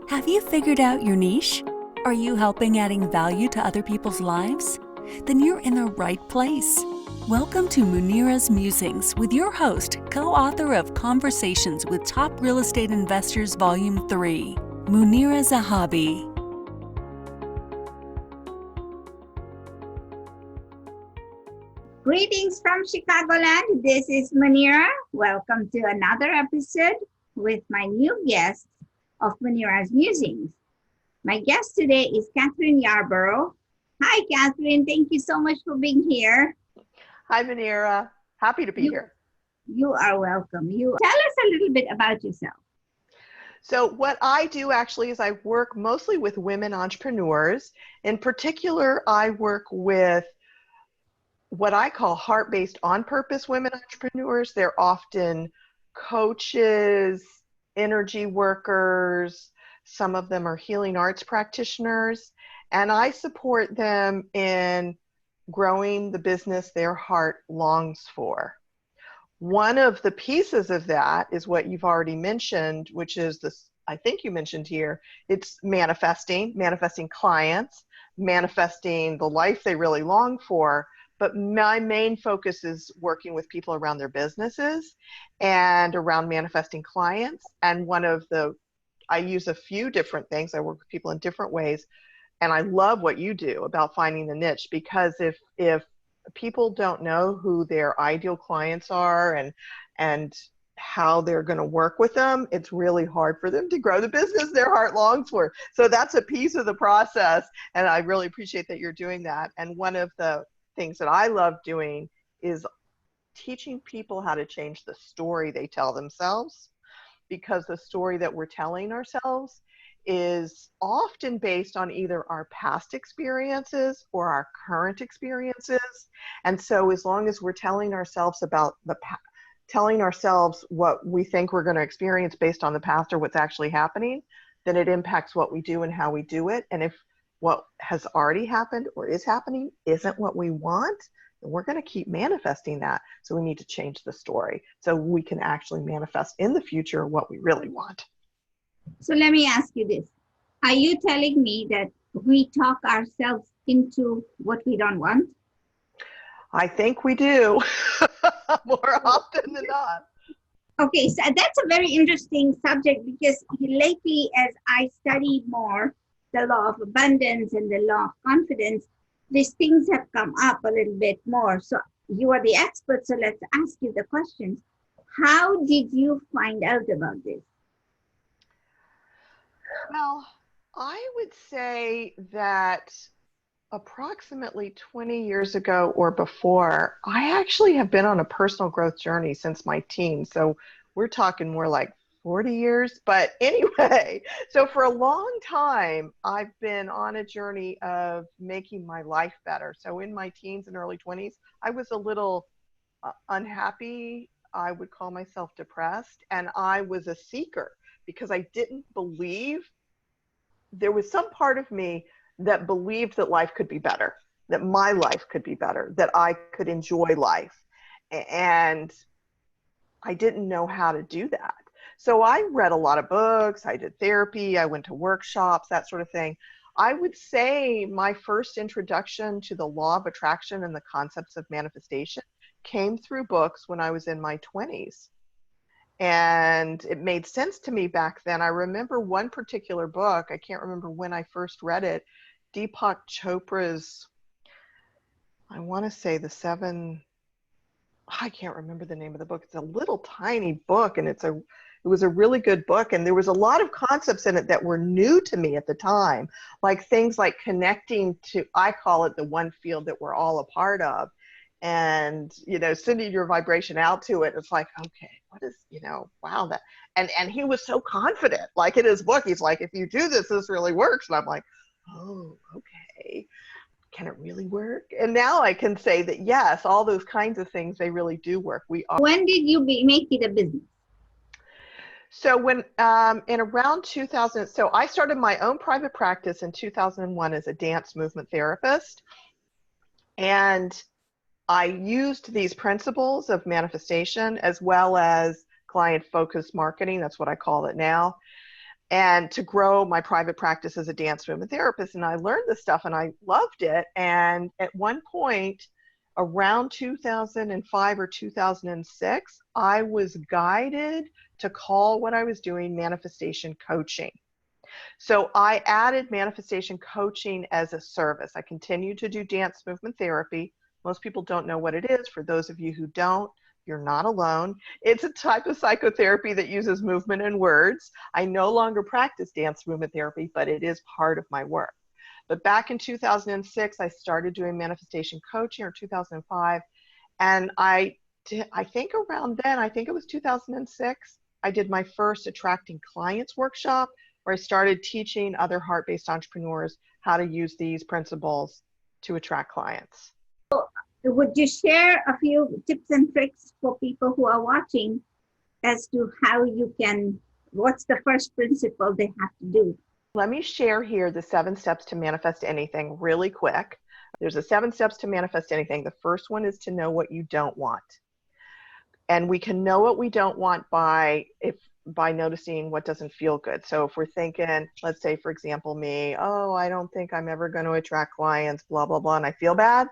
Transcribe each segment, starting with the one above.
Have you figured out your niche? Are you helping adding value to other people's lives? Then you're in the right place. Welcome to Munira's Musings with your host, co-author of Conversations with Top Real Estate Investors Volume 3, Munira Zahabi. Greetings from Chicagoland. This is Munira. Welcome to another episode with my new guest of Munira's Musings. My guest today is Kathryn Yarborough. Hi, Kathryn. Thank you so much for being here. Hi, Munira. Happy to be here. You are welcome. You tell us a little bit about yourself. So what I do actually is I work mostly with women entrepreneurs. In particular, I work with what I call heart-based on-purpose women entrepreneurs. They're often coaches, energy workers, some of them are healing arts practitioners, and I support them in growing the business their heart longs for. One of the pieces of that is what you've already mentioned, which is this, I think you mentioned here, it's manifesting clients, manifesting the life they really long for. But my main focus is working with people around their businesses and around manifesting clients. And I use a few different things. I work with people in different ways. And I love what you do about finding the niche, because if people don't know who their ideal clients are and how they're going to work with them, it's really hard for them to grow the business their heart longs for. So that's a piece of the process. And I really appreciate that you're doing that. And one of the things that I love doing is teaching people how to change the story they tell themselves, because the story that we're telling ourselves is often based on either our past experiences or our current experiences. And so as long as we're telling ourselves telling ourselves what we think we're going to experience based on the past or what's actually happening, then it impacts what we do and how we do it. And if what has already happened or is happening isn't what we want, then we're going to keep manifesting that. So we need to change the story so we can actually manifest in the future what we really want. So let me ask you this. Are you telling me that we talk ourselves into what we don't want? I think we do more often than not. Okay, so that's a very interesting subject, because lately, as I study more the law of abundance and the law of confidence, these things have come up a little bit more. So you are the expert, so let's ask you the questions. How did you find out about this? Well, I would say that approximately 20 years ago or before, I actually have been on a personal growth journey since my teens. So we're talking more like 40 years. But anyway, so for a long time, I've been on a journey of making my life better. So in my teens and early 20s, I was a little unhappy. I would call myself depressed. And I was a seeker because I didn't believe, there was some part of me that believed that life could be better, that my life could be better, that I could enjoy life. And I didn't know how to do that. So I read a lot of books, I did therapy, I went to workshops, that sort of thing. I would say my first introduction to the law of attraction and the concepts of manifestation came through books when I was in my 20s. And it made sense to me back then. I remember one particular book, I can't remember when I first read it, Deepak Chopra's, I want to say I can't remember the name of the book. It's a little tiny book, and it was a really good book, and there was a lot of concepts in it that were new to me at the time, like things like connecting to, I call it the one field that we're all a part of, and sending your vibration out to it. It's like, okay, what is, wow, that, and he was so confident, like in his book, he's like, if you do this, this really works. And I'm like, oh, okay, can it really work? And now I can say that yes, all those kinds of things, they really do work. When did you make it a business? So when in around 2000, so I started my own private practice in 2001 as a dance movement therapist, and I used these principles of manifestation as well as client-focused marketing. That's what I call it now. and to grow my private practice as a dance movement therapist. And I learned this stuff and I loved it. And at one point, around 2005 or 2006, I was guided to call what I was doing manifestation coaching. So I added manifestation coaching as a service. I continue to do dance movement therapy. Most people don't know what it is. For those of you who don't, you're not alone. It's a type of psychotherapy that uses movement and words. I no longer practice dance movement therapy, but it is part of my work. But back in 2006, I started doing manifestation coaching, or 2005. And I think around then, I think it was 2006, I did my first Attracting Clients workshop, where I started teaching other heart-based entrepreneurs how to use these principles to attract clients. Would you share a few tips and tricks for people who are watching as to how you can, what's the first principle they have to do? Let me share here the 7 steps to manifest anything really quick. There's a 7 steps to manifest anything. The first one is to know what you don't want. And we can know what we don't want by noticing what doesn't feel good. So if we're thinking, let's say, for example, me, oh, I don't think I'm ever going to attract clients, blah, blah, blah, and I feel bad,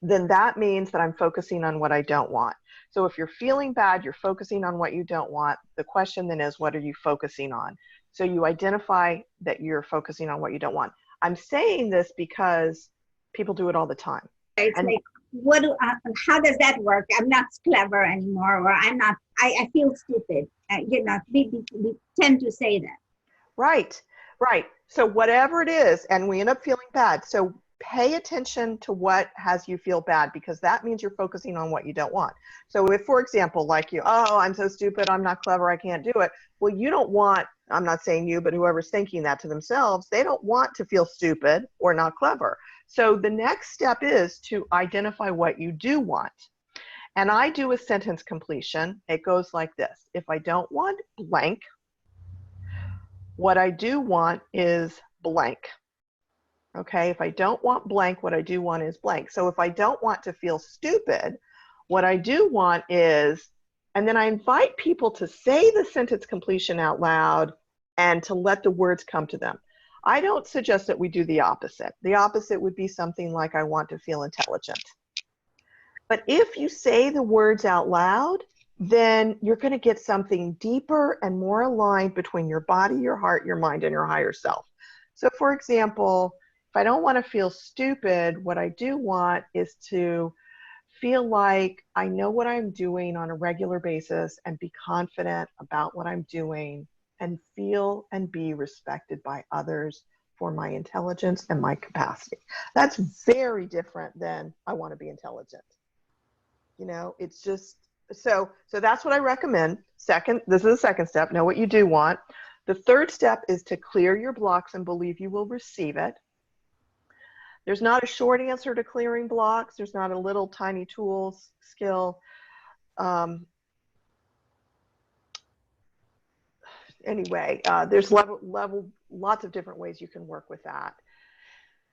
then that means that I'm focusing on what I don't want. So if you're feeling bad, you're focusing on what you don't want. The question then is, what are you focusing on? So you identify that you're focusing on what you don't want. I'm saying this because people do it all the time. It's like, how does that work? I'm not clever anymore, or I feel stupid. We tend to say that. Right. So whatever it is, and we end up feeling bad. So pay attention to what has you feel bad, because that means you're focusing on what you don't want. So if, for example, like you, oh, I'm so stupid, I'm not clever, I can't do it. Well, you don't want, I'm not saying you, but whoever's thinking that to themselves, they don't want to feel stupid or not clever. So the next step is to identify what you do want. And I do a sentence completion. It goes like this: if I don't want blank, what I do want is blank. Okay, if I don't want blank, what I do want is blank. So if I don't want to feel stupid, what I do want is, and then I invite people to say the sentence completion out loud and to let the words come to them. I don't suggest that we do the opposite. The opposite would be something like, I want to feel intelligent. But if you say the words out loud, then you're going to get something deeper and more aligned between your body, your heart, your mind, and your higher self. So for example, if I don't want to feel stupid, what I do want is to feel like I know what I'm doing on a regular basis and be confident about what I'm doing and feel and be respected by others for my intelligence and my capacity. That's very different than I want to be intelligent. It's just, so that's what I recommend. This is the second step, know what you do want. The third step is to clear your blocks and believe you will receive it. There's not a short answer to clearing blocks. There's not a little tiny tools skill. Anyway, there's lots of different ways you can work with that.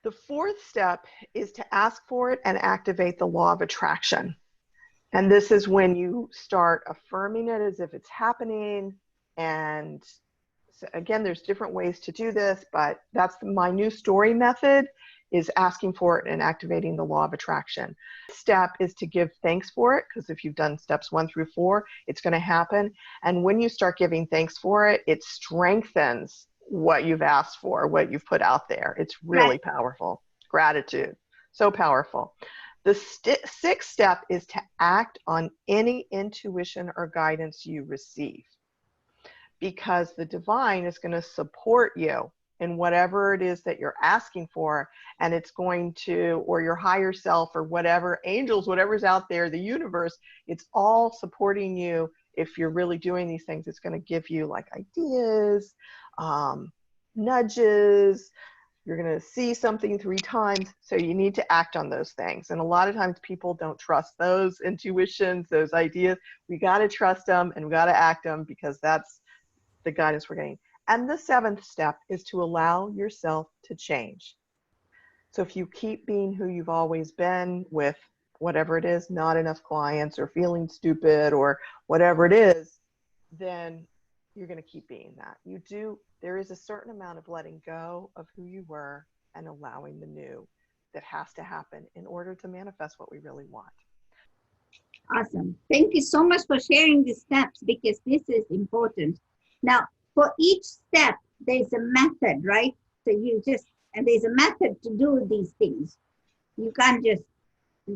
The fourth step is to ask for it and activate the law of attraction. And this is when you start affirming it as if it's happening. And so again, there's different ways to do this, but that's my new story method, is asking for it and activating the law of attraction. Step is to give thanks for it, because if you've done steps 1 through 4, it's going to happen. And when you start giving thanks for it, it strengthens what you've asked for, what you've put out there. It's really powerful. Gratitude, so powerful. The sixth step is to act on any intuition or guidance you receive, because the divine is going to support you in whatever it is that you're asking for, and it's going to, or your higher self, or whatever, angels, whatever's out there, the universe, it's all supporting you. If you're really doing these things, it's going to give you like ideas, nudges. You're going to see something 3 times. So you need to act on those things. And a lot of times people don't trust those intuitions, those ideas. We got to trust them and we got to act them, because that's the guidance we're getting. And the 7th step is to allow yourself to change. So if you keep being who you've always been with whatever it is, not enough clients or feeling stupid or whatever it is, then you're going to keep being that. There is a certain amount of letting go of who you were and allowing the new that has to happen in order to manifest what we really want. Awesome. Thank you so much for sharing these steps, because this is important. Now, for each step, there's a method, right? So and there's a method to do these things. You can't just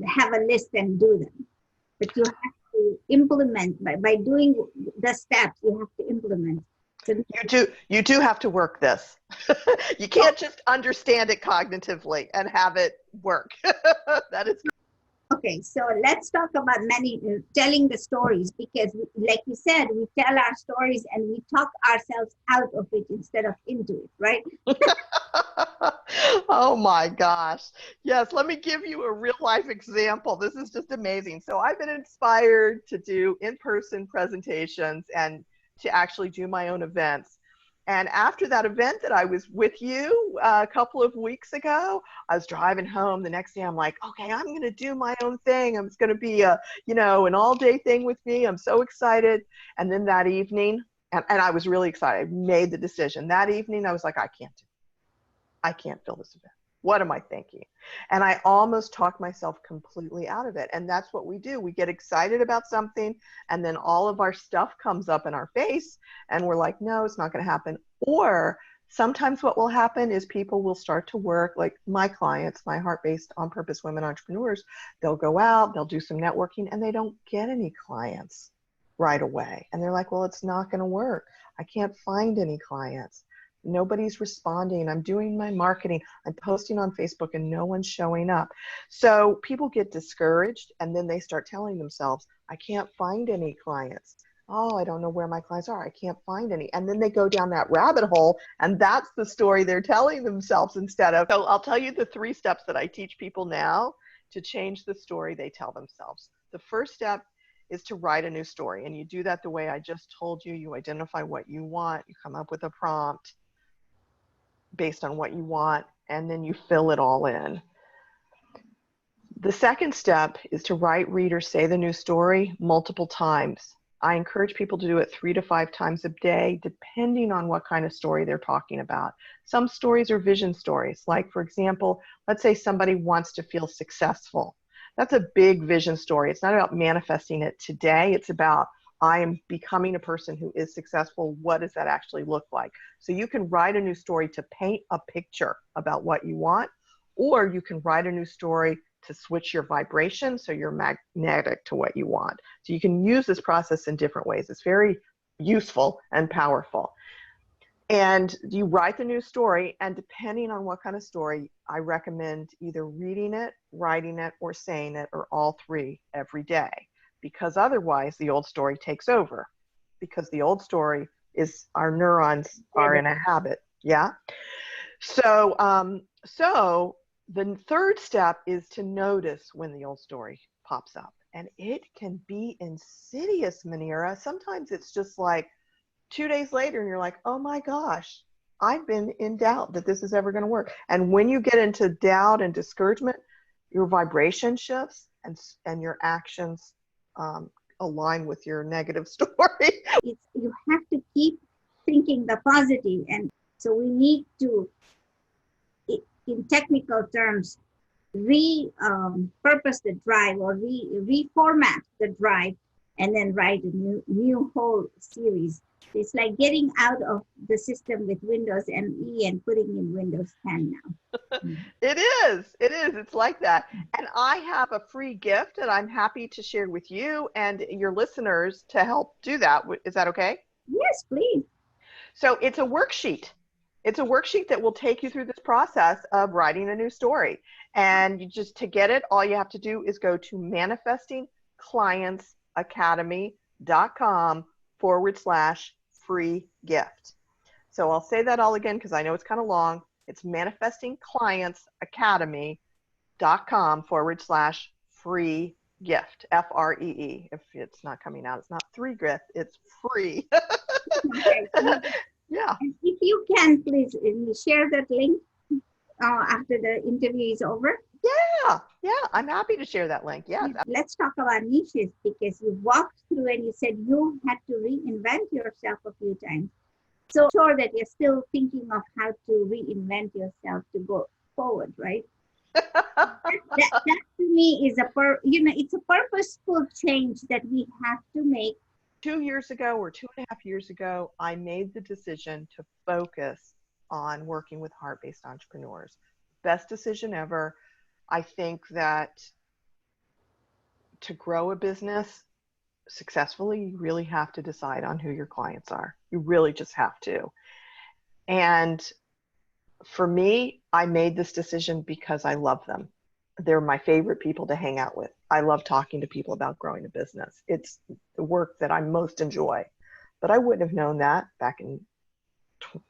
have a list and do them, but you have to implement by doing the steps. You have to implement. So You do have to work this. You can't just understand it cognitively and have it work. That is. Okay, so let's talk about telling the stories, because like you said, we tell our stories and we talk ourselves out of it instead of into it, right? Oh my gosh. Yes, let me give you a real life example. This is just amazing. So I've been inspired to do in-person presentations and to actually do my own events. And after that event that I was with you a couple of weeks ago, I was driving home the next day. I'm like, okay, I'm going to do my own thing. It's going to be an all-day thing with me. I'm so excited. And then that evening, and I was really excited. I made the decision. That evening, I was like, I can't fill this event. What am I thinking? And I almost talked myself completely out of it. And that's what we do. We get excited about something, and then all of our stuff comes up in our face, and we're like, no, it's not going to happen. Or sometimes what will happen is people will start to work, like my clients, my heart-based on-purpose women entrepreneurs, they'll go out, they'll do some networking, and they don't get any clients right away. And they're like, well, it's not going to work. I can't find any clients. Nobody's responding. I'm doing my marketing. I'm posting on Facebook and no one's showing up. So people get discouraged, and then they start telling themselves, I can't find any clients. Oh, I don't know where my clients are. I can't find any. And then they go down that rabbit hole, and that's the story they're telling themselves instead of. So I'll tell you the 3 steps that I teach people now to change the story they tell themselves. The first step is to write a new story. And you do that the way I just told you. You identify what you want. You come up with a prompt based on what you want, and then you fill it all in. The second step is to write, read, or say the new story multiple times. I encourage people to do it 3 to 5 times a day, depending on what kind of story they're talking about. Some stories are vision stories. Like, for example, let's say somebody wants to feel successful. That's a big vision story. It's not about manifesting it today. It's about, I am becoming a person who is successful. What does that actually look like? So you can write a new story to paint a picture about what you want, or you can write a new story to switch your vibration so you're magnetic to what you want. So you can use this process in different ways. It's very useful and powerful. And you write the new story, and depending on what kind of story, I recommend either reading it, writing it, or saying it, or all 3 every day. Because otherwise the old story takes over, because the old story is our neurons are in a habit. Yeah. So the third step is to notice when the old story pops up, and it can be insidious, Munira. Sometimes it's just like 2 days later and you're like, oh my gosh, I've been in doubt that this is ever going to work. And when you get into doubt and discouragement, your vibration shifts and your actions align with your negative story. You have to keep thinking the positive, and so we need to, in technical terms, repurpose the drive, or reformat the drive, and then write a new whole series. It's like getting out of the system with Windows ME and putting in Windows 10 now. It is. It's like that. And I have a free gift that I'm happy to share with you and your listeners to help do that. Is that okay? Yes, please. So it's a worksheet. It's a worksheet that will take you through this process of writing a new story. And to get it, all you have to do is go to manifestingclientsacademy.com/free gift. So I'll say that all again because I know it's kind of long. It's manifestingclientsacademy.com/free gift. FREE. If it's not coming out, it's not 3 gift, it's free. Okay. Yeah. And if you can, please share that link after the interview is over. Yeah, I'm happy to share that link. Yeah. Let's talk about niches, because you've walked through and you said you had to reinvent yourself a few times. So I'm sure that you're still thinking of how to reinvent yourself to go forward, right? that to me is it's a purposeful change that we have to make. 2 years ago or 2.5 years ago, I made the decision to focus on working with heart-based entrepreneurs. Best decision ever. I think that to grow a business successfully, you really have to decide on who your clients are. You really just have to. And for me, I made this decision because I love them. They're my favorite people to hang out with. I love talking to people about growing a business. It's the work that I most enjoy. But I wouldn't have known that back in,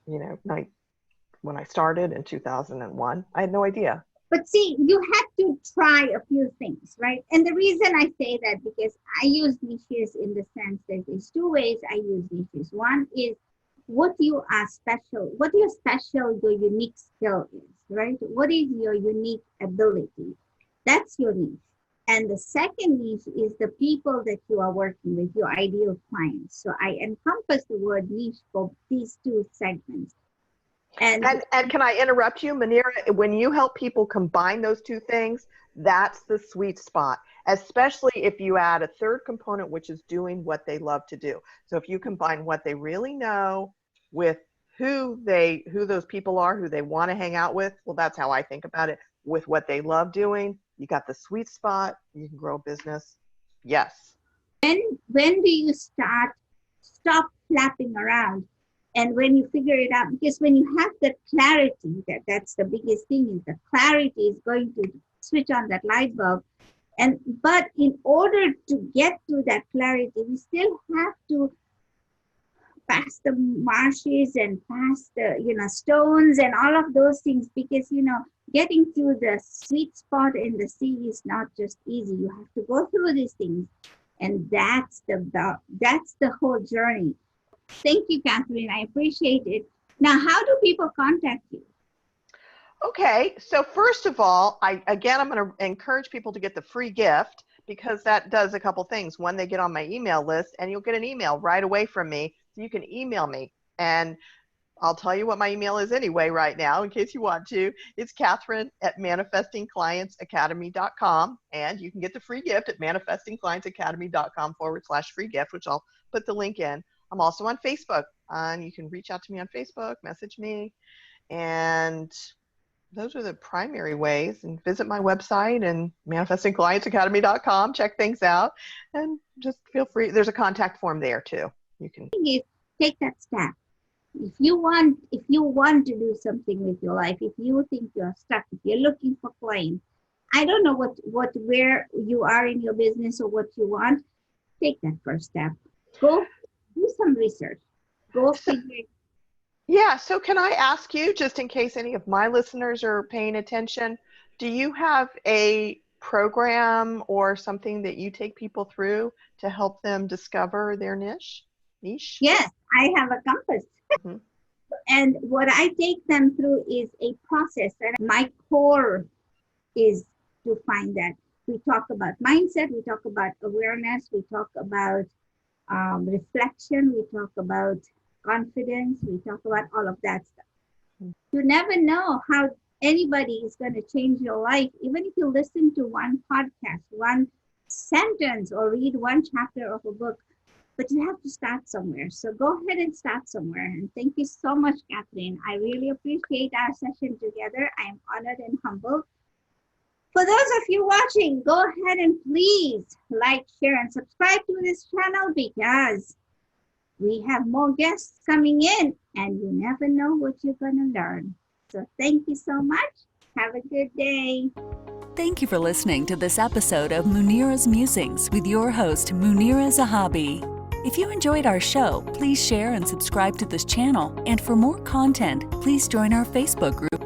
when I started in 2001. I had no idea. But see, you had to try a few things, right? And the reason I say that, because I use niches in the sense that there's two ways I use niches. One is what you are special, what your unique skill is, right? What is your unique ability? That's your niche. And the second niche is the people that you are working with, your ideal clients. So I encompass the word niche for these two segments. And can I interrupt you, Munira? When you help people combine those two things, that's the sweet spot, especially if you add a third component, which is doing what they love to do. So if you combine what they really know with who those people are, who they want to hang out with, well, that's how I think about it, with what they love doing, you got the sweet spot, you can grow a business. Yes. When do you stop flapping around? And when you figure it out, because when you have that clarity, that's the biggest thing, is the clarity is going to switch on that light bulb. But in order to get to that clarity, we still have to pass the marshes and pass the, stones and all of those things, because, getting to the sweet spot in the sea is not just easy. You have to go through these things. And that's the whole journey. Thank you, Kathryn. I appreciate it. Now, how do people contact you? Okay, so first of all, I'm going to encourage people to get the free gift, because that does a couple things. One, they get on my email list, and you'll get an email right away from me. So you can email me, and I'll tell you what my email is anyway right now, in case you want to. It's Kathryn@manifestingclientsacademy.com, and you can get the free gift at manifestingclientsacademy.com/free gift, which I'll put the link in. I'm also on Facebook, and you can reach out to me on Facebook, message me, and those are the primary ways. And visit my website and manifestingclientsacademy.com, check things out, and just feel free. There's a contact form there too. You can take that step. If you want to do something with your life, if you think you're stuck, if you're looking for clients, I don't know where you are in your business or what you want, take that first step. Go do some research. Go figure. Yeah, so can I ask you, just in case any of my listeners are paying attention, do you have a program or something that you take people through to help them discover their niche? Yes, I have a compass. Mm-hmm. And what I take them through is a process. And my core is to find that. We talk about mindset, we talk about awareness, we talk about reflection, we talk about confidence, we talk about all of that stuff. You never know how anybody is going to change your life, even if you listen to one podcast, one sentence, or read one chapter of a book. But you have to start somewhere. So go ahead and start somewhere. And thank you so much, Kathryn. I really appreciate our session together. I am honored and humbled. For those of you watching, go ahead and please like, share, and subscribe to this channel, because we have more guests coming in, and you never know what you're going to learn. So thank you so much. Have a good day. Thank you for listening to this episode of Munira's Musings with your host, Munira Zahabi. If you enjoyed our show, please share and subscribe to this channel. And for more content, please join our Facebook group